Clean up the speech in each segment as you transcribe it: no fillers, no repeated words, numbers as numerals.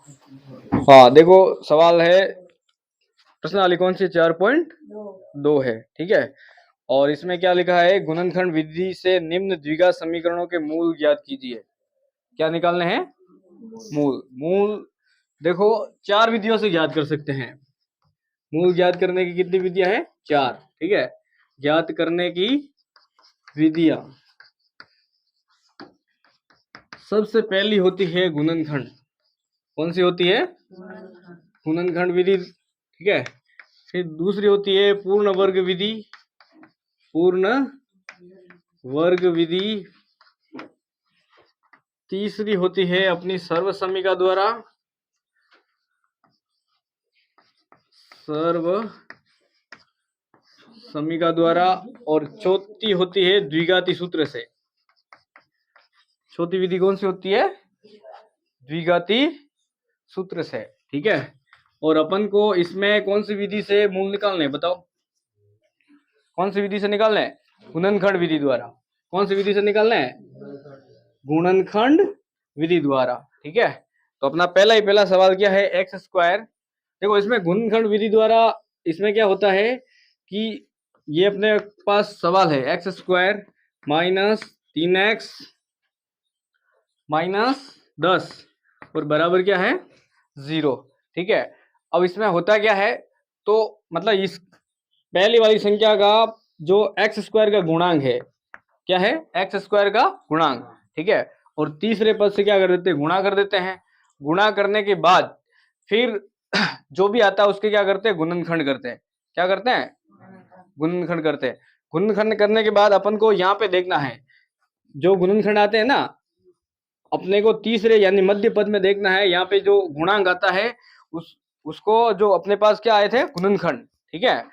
हाँ देखो, सवाल है प्रश्नावली कौन सी 4.2 है, ठीक है। और इसमें क्या लिखा है, गुणनखंड विधि से निम्न द्विघात समीकरणों के मूल ज्ञात कीजिए। क्या निकालने हैं? मूल। मूल देखो 4 विधियों से ज्ञात कर सकते हैं। मूल ज्ञात करने की कितनी विधियां हैं? 4, ठीक है। ज्ञात करने की विधियां, सबसे पहली होती है गुणनखंड। कौन सी होती है? गुणनखंड विधि, ठीक है। फिर दूसरी होती है पूर्ण वर्ग विधि। पूर्ण वर्ग विधि। तीसरी होती है अपनी सर्व समीका द्वारा। सर्व समीका द्वारा। और चौथी होती है द्विघाती सूत्र से। चौथी विधि कौन सी होती है? द्विघाती सूत्र से, ठीक है। और अपन को इसमें कौन सी विधि से मूल निकालने, बताओ कौन सी विधि से निकालना है? गुणनखंड विधि द्वारा। कौन सी विधि से निकालना है? गुणनखंड विधि द्वारा, ठीक है। तो अपना पहला सवाल क्या है, एक्स स्क्वायर। देखो इसमें गुणनखंड विधि द्वारा इसमें क्या होता है कि ये अपने पास सवाल है x square minus 3x minus 10 और बराबर क्या है? 0, ठीक है। अब इसमें होता क्या है, तो मतलब इस पहली वाली संख्या का जो एक्स स्क्वायर का गुणांक है, क्या है? एक्स स्क्वायर का गुणांक, ठीक है। और तीसरे पद से क्या कर देते हैं? गुणा कर देते हैं। गुणा करने के बाद फिर जो भी आता है उसके क्या करते हैं? गुणनखंड करते हैं। क्या करते हैं? गुणनखंड करते हैं। गुणनखंड करने के बाद अपन को यहाँ पे देखना है, जो गुणनखंड आते हैं ना, अपने को तीसरे यानी मध्य पद में देखना है। यहाँ पे जो गुणांक आता है उसको जो अपने पास क्या आए थे? गुणनखंड, ठीक है।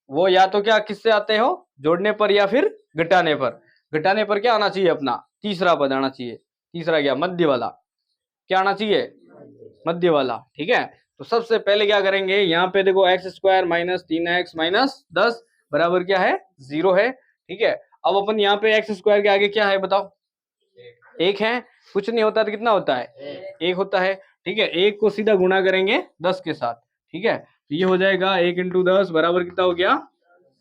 वो या तो क्या किससे आते हो? जोड़ने पर या फिर घटाने पर। घटाने पर क्या आना चाहिए? अपना तीसरा पद आना चाहिए। तीसरा क्या? मध्य वाला। क्या आना चाहिए? मध्य वाला, ठीक है। तो सबसे पहले क्या करेंगे, यहाँ पे देखो x square minus 3x minus 10 बराबर क्या है? 0 है, ठीक है। अब अपन यहाँ पे एक्स स्क्वायर के आगे क्या है बताओ? 1 है। कुछ नहीं होता तो कितना होता है? 1 होता है, ठीक है। 1 को सीधा गुणा करेंगे 10 के साथ, ठीक है। तो ये हो जाएगा 1 × 10 बराबर कितना हो गया?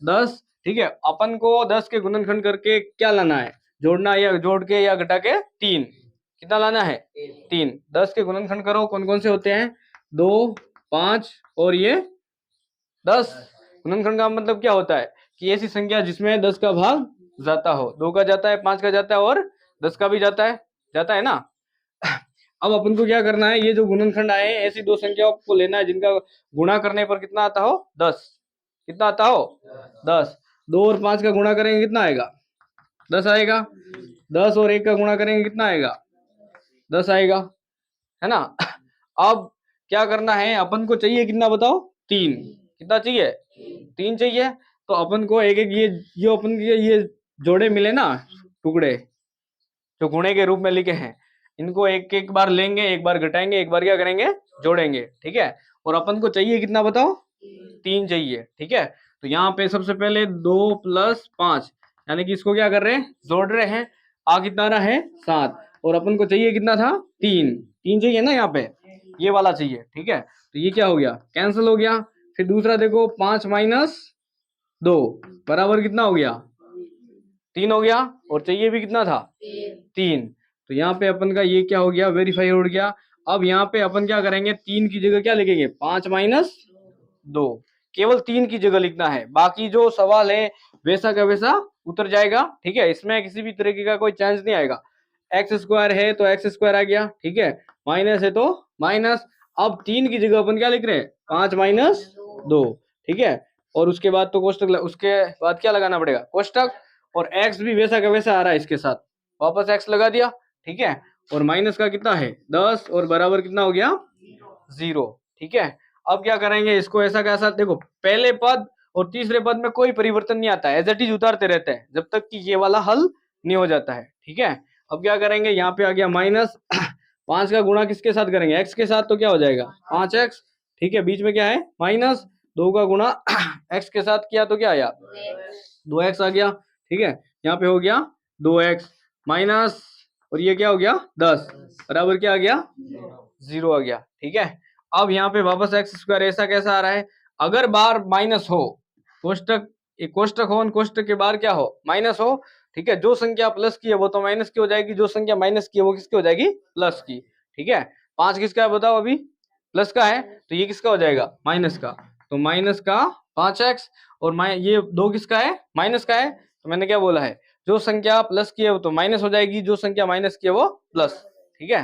10, ठीक है। अपन को 10 के गुणनखंड करके क्या लाना है? जोड़ना या जोड़ के या घटा के? 3। कितना लाना है? 3। 10 के गुणनखंड करो, कौन कौन से होते हैं? 2, 5 और ये 10। गुणनखंड का मतलब क्या होता है कि ऐसी संख्या जिसमें 10 का भाग जाता हो। 2 का जाता है, 5 का जाता है और 10 का भी जाता है ना। अब अपन को क्या करना है, ये जो गुणनखंड आए हैं ऐसी दो संख्याओं को लेना है जिनका गुणा करने पर कितना आता हो? 10। कितना आता हो? 10। 2 और 5 का गुणा करेंगे कितना आएगा? 10 आएगा। 10 और 1 का गुणा करेंगे कितना आएगा? 10 आएगा, है ना। अब क्या करना है, अपन को चाहिए कितना बताओ? 3। कितना चाहिए? 3 चाहिए। तो अपन को एक एक ये अपन के ये जोड़े मिले ना, टुकड़े जो गुणे के रूप में लिखे हैं, इनको एक एक बार लेंगे, एक बार घटाएंगे, एक बार क्या करेंगे? जोड़ेंगे, ठीक है। और अपन को चाहिए कितना बताओ? 3 चाहिए, ठीक है। तो यहाँ पे सबसे पहले 2 + 5 यानी कि इसको क्या कर रहे हैं? जोड़ रहे हैं। आ कितना रहा है? 7। और अपन को चाहिए कितना था? 3। 3 चाहिए ना यहाँ पे, ये वाला चाहिए, ठीक है। तो ये क्या हो गया? कैंसिल हो गया। फिर दूसरा देखो 5 - 2 बराबर कितना हो गया? 3 हो गया। और चाहिए भी कितना था? 3। तो यहाँ पे अपन का ये क्या हो गया? वेरीफाई हो गया। अब यहाँ पे अपन क्या करेंगे? 3 की जगह क्या लिखेंगे? 5 - 2। केवल 3 की जगह लिखना है, बाकी जो सवाल है वैसा का वैसा उतर जाएगा, ठीक है। इसमें किसी भी तरीके का कोई चेंज नहीं आएगा। एक्स स्क्वायर है तो एक्स स्क्वायर आ गया, ठीक है। माइनस है तो माइनस। अब 3 की जगह अपन क्या लिख रहे हैं? 5 - 2, ठीक है। और उसके बाद तो कोष्टक, उसके बाद क्या लगाना पड़ेगा? कोष्टक। और एक्स भी वैसा का वैसा आ रहा है इसके साथ, वापस एक्स लगा दिया, ठीक है। और माइनस का कितना है? 10 और बराबर कितना हो गया? 0, ठीक है। अब क्या करेंगे, इसको ऐसा कैसा, देखो पहले पद और तीसरे पद में कोई परिवर्तन नहीं आता है, एज इट इज उतारते रहते हैं जब तक कि ये वाला हल नहीं हो जाता है, ठीक है। अब क्या करेंगे, यहाँ पे आ गया माइनस 5 का गुणा किसके साथ करेंगे? एक्स के साथ, तो क्या हो जाएगा? 5x, ठीक है। बीच में क्या है? माइनस 2 का गुणा एक्स के साथ किया तो क्या आया? 2x आ गया, ठीक है। यहाँ पे हो गया 2x माइनस, और ये क्या हो गया? 10 बराबर क्या आ गया? जीरो आ गया। ठीक है, अब यहाँ पे वापस एक्स स्क्वायर ऐसा कैसा आ रहा है, अगर बार माइनस हो, कोष्टक कोष्टक हो, कोष्टक के बाहर क्या हो, माइनस हो। ठीक है, जो संख्या प्लस की है वो तो माइनस की हो जाएगी, जो संख्या माइनस की है वो किसकी हो जाएगी, प्लस की। ठीक है, 5 किसका है बताओ, अभी प्लस का है, तो ये किसका हो जाएगा, माइनस का। तो माइनस का 5x, और ये 2 किसका है, माइनस का है। तो मैंने क्या बोला है, जो संख्या प्लस की है वो तो माइनस हो जाएगी, जो संख्या माइनस की है वो प्लस। ठीक है,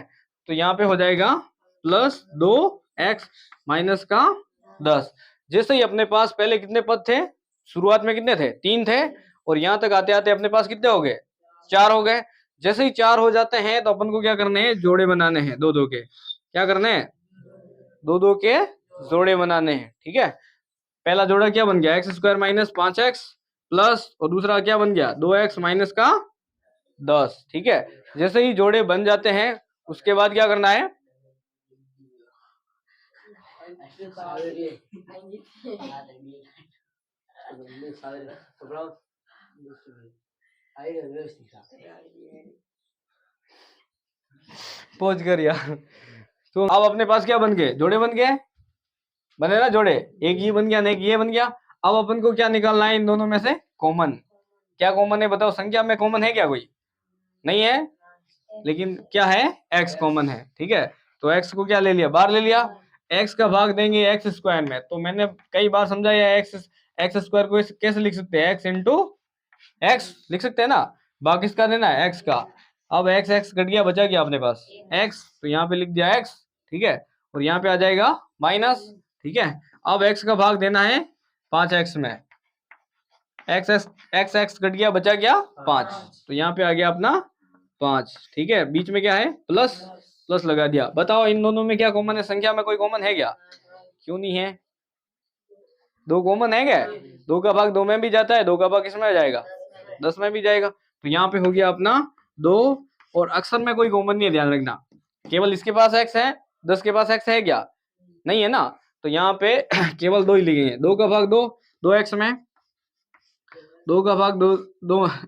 तो यहाँ पे हो जाएगा प्लस 2x माइनस का 10। जैसे ही अपने पास पहले कितने पद थे, शुरुआत में कितने थे, 3 थे, और यहाँ तक आते आते अपने पास कितने हो गए, 4 हो गए। जैसे ही 4 हो जाते हैं तो अपन को क्या करने हैं, जोड़े बनाने हैं, दो दो के, क्या करने हैं, दो दो के जोड़े बनाने हैं। ठीक है, पहला जोड़ा क्या बन गया, x square minus 5x plus, और दूसरा क्या बन गया, 2x माइनस का 10। ठीक है, जैसे ही जोड़े बन जाते हैं उसके बाद क्या करना है, पहुंच कर यार। तो अब अपने पास क्या बन गए, जोड़े बन गए, बने ना जोड़े, एक ये बन गया, एक ये बन गया। अब अपन को क्या निकालना है, इन दोनों में से कॉमन। क्या कॉमन है बताओ, संख्या में कॉमन है क्या, कोई नहीं है, लेकिन क्या है, x कॉमन है। ठीक है, तो x को क्या ले लिया, बाहर ले लिया, x का भाग देंगे एक्स स्क्वायर में। तो मैंने कई बार समझाया, एक्स स्क्वायर को कैसे लिख सकते हैं, x इंटू एक्स लिख सकते हैं ना, भाग किसका देना है, x का। अब x x कट गया, बचा गया अपने पास x, तो यहाँ पे लिख दिया x। ठीक है, और यहाँ पे आ जाएगा माइनस। ठीक है, अब x का भाग देना है 5x में, x कट गया, बचा गया 5, तो यहाँ पे आ गया अपना 5। ठीक है, बीच में क्या है, प्लस, प्लस लगा दिया। बताओ इन दोनों में क्या कॉमन है, संख्या में कोई कॉमन है क्या, क्यों नहीं है, 2 कॉमन है क्या, 2 का भाग 2 में भी जाता है, 2 का भाग किसमें आ जाएगा, 10 में भी जाएगा। तो यहाँ पे हो गया अपना 2, और अक्सर में कोई कॉमन नहीं है, ध्यान रखना, केवल इसके पास x है, 10 के पास x है क्या, नहीं है ना, तो यहाँ पे केवल 2 ही लिखेंगे, 2 का भाग 2, 2x में, 2 का भाग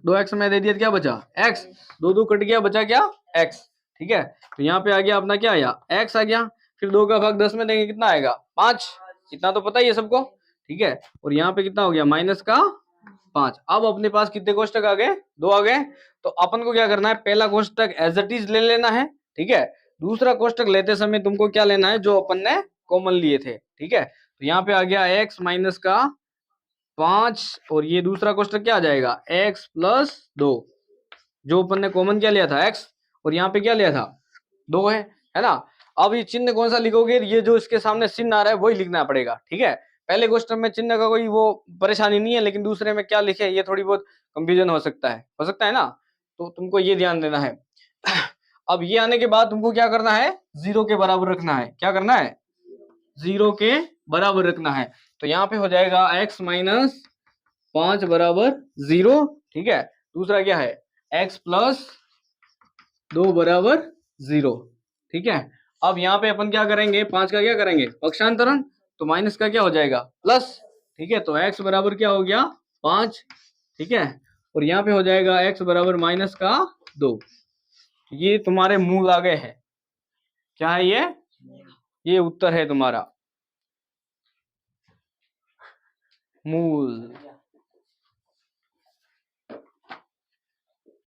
2x में दे दिया, क्या बचा x, 2 कट गया, बचा क्या x। ठीक है, तो यहाँ पे आ गया अपना क्या आया, x आ गया, फिर 2 का भाग 10 में देंगे, कितना आएगा 5, इतना तो पता ही है सबको। ठीक है, और यहाँ पे कितना हो गया, माइनस का 5। अब अपने पास कितने कोष्टक आ गए, 2 आ गए। तो अपन को क्या करना है, पहला कोष्टक एज इट इज ले लेना है। ठीक है, दूसरा कोष्टक लेते समय तुमको क्या लेना है, जो अपन ने कॉमन लिए थे। ठीक है, तो यहाँ पे आ गया x माइनस का 5, और ये दूसरा कोष्टक क्या आ जाएगा, x प्लस 2, जो अपन ने कॉमन क्या लिया था x, और यहाँ पे क्या लिया था 2 है ना। अब ये चिन्ह कौन सा लिखोगे, ये जो इसके सामने चिन्ह आ रहा है वही लिखना पड़ेगा। ठीक है, पहले क्वेश्चन में चिन्ह का कोई वो परेशानी नहीं है, लेकिन दूसरे में क्या लिखे ये थोड़ी बहुत कंफ्यूजन हो सकता है ना, तो तुमको ये ध्यान देना है। अब ये आने के बाद तुमको क्या करना है, 0 के बराबर रखना है, क्या करना है, 0 के बराबर रखना है। तो यहाँ पे हो जाएगा x माइनस 5 बराबर 0। ठीक है, दूसरा क्या है, x प्लस 2 बराबर 0। ठीक है, अब यहाँ पे अपन क्या करेंगे, 5 का क्या करेंगे, पक्षांतरण, तो माइनस का क्या हो जाएगा, प्लस। ठीक है, तो x बराबर क्या हो गया 5। ठीक है, और यहाँ पे हो जाएगा x बराबर माइनस का 2। ये तुम्हारे मूल आ गए हैं, क्या है ये उत्तर है तुम्हारा मूल।